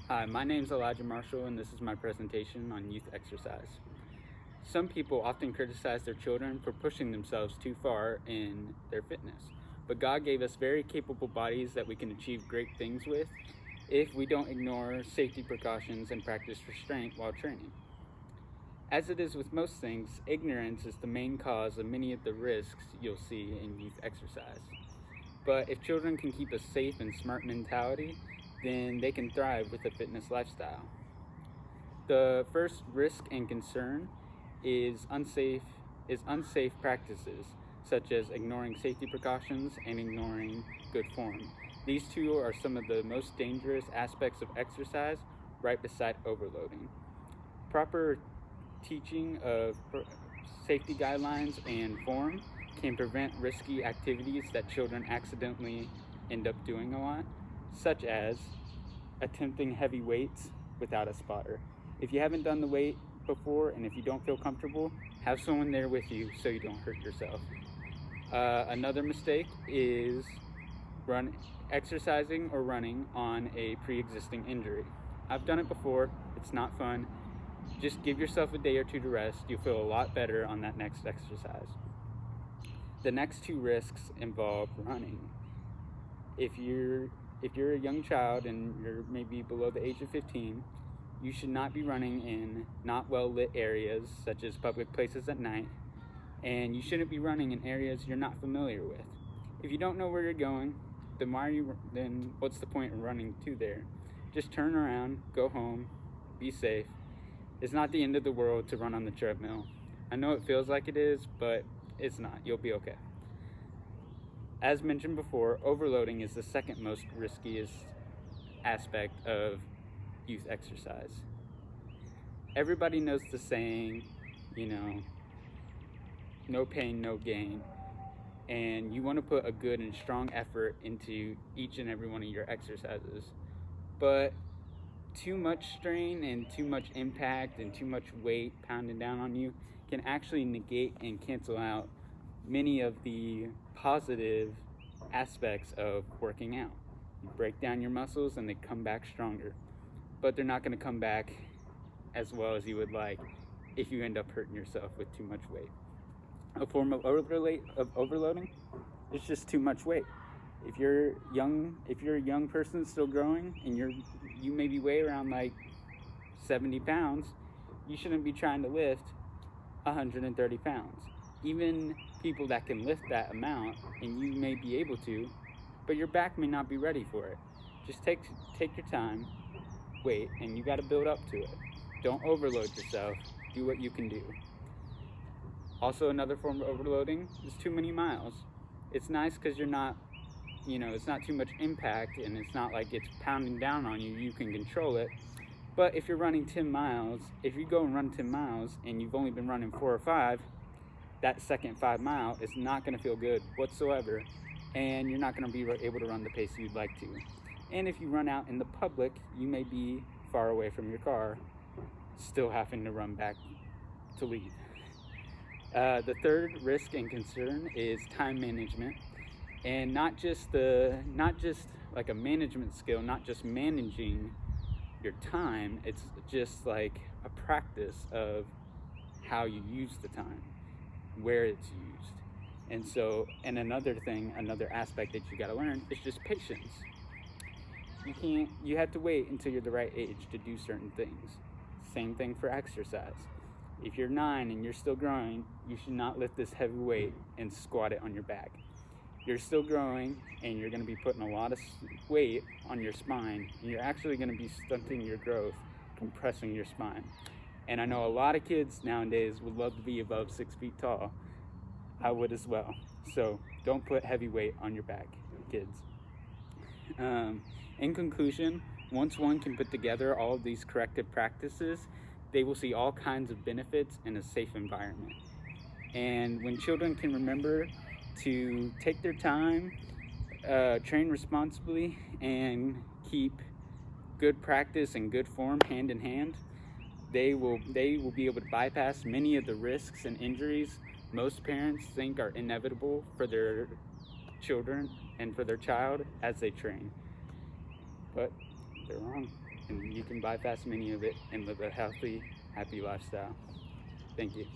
Hi, my name is Elijah Marshall, and this is my presentation on youth exercise. Some people often criticize their children for pushing themselves too far in their fitness, but God gave us very capable bodies that we can achieve great things with if we don't ignore safety precautions and practice restraint while training. As it is with most things, ignorance is the main cause of many of the risks you'll see in youth exercise. But if children can keep a safe and smart mentality, then they can thrive with a fitness lifestyle. The first risk and concern is unsafe practices, such as ignoring safety precautions and ignoring good form. These two are some of the most dangerous aspects of exercise, right beside overloading. Proper teaching of safety guidelines and form can prevent risky activities that children accidentally end up doing a lot, such as attempting heavy weights without a spotter. If you haven't done the weight before and if you don't feel comfortable, have someone there with you so you don't hurt yourself. Another mistake is exercising or running on a pre-existing injury. I've done it before. It's not fun. Just give yourself a day or two to rest. You'll feel a lot better on that next exercise. The next two risks involve running. If you're a young child and you're maybe below the age of 15, you should not be running in not well lit areas such as public places at night, and you shouldn't be running in areas you're not familiar with. If you don't know where you're going, then what's the point of running to there? Just turn around, go home, be safe. It's not the end of the world to run on the treadmill. I know it feels like it is, but it's not. You'll be okay. As mentioned before, overloading is the second most riskiest aspect of youth exercise. Everybody knows the saying, no pain, no gain. And you want to put a good and strong effort into each and every one of your exercises. But too much strain and too much impact and too much weight pounding down on you can actually negate and cancel out many of the positive aspects of working out. You break down your muscles and they come back stronger, but they're not going to come back as well as you would like if you end up hurting yourself with too much weight. A form of overloading is just too much weight. If you're a young person still growing and you maybe weigh around like 70 pounds, you shouldn't be trying to lift 130 pounds. Even people that can lift that amount, and you may be able to, but your back may not be ready for it. Just take your time, wait, and you got to build up to it. Don't overload yourself. Do what you can do. Also, another form of overloading is too many miles. It's nice because you're not, it's not too much impact and it's not like it's pounding down on you. You can control it. But if you're running 10 miles, if you go and run 10 miles and you've only been running 4 or 5, that second 5 mile is not going to feel good whatsoever, and you're not going to be able to run the pace you'd like to. And if you run out in the public, you may be far away from your car, still having to run back to leave. The third risk and concern is time management, and not just like a management skill, not just managing your time. It's just like a practice of how you use the time, where it's used. And another aspect that you got to learn is just patience. You have to wait until you're the right age to do certain things. Same thing for exercise. If you're 9 and you're still growing, you should not lift this heavy weight and squat it on your back. You're still growing and you're going to be putting a lot of weight on your spine, and you're actually going to be stunting your growth, compressing your spine. And I know a lot of kids nowadays would love to be above 6 feet tall. I would as well. So don't put heavy weight on your back, kids. In conclusion, once one can put together all of these corrective practices, they will see all kinds of benefits in a safe environment. And when children can remember to take their time, train responsibly, and keep good practice and good form hand in hand, they will be able to bypass many of the risks and injuries most parents think are inevitable for their children and for their child as they train. But they're wrong, and you can bypass many of it and live a healthy, happy lifestyle. Thank you.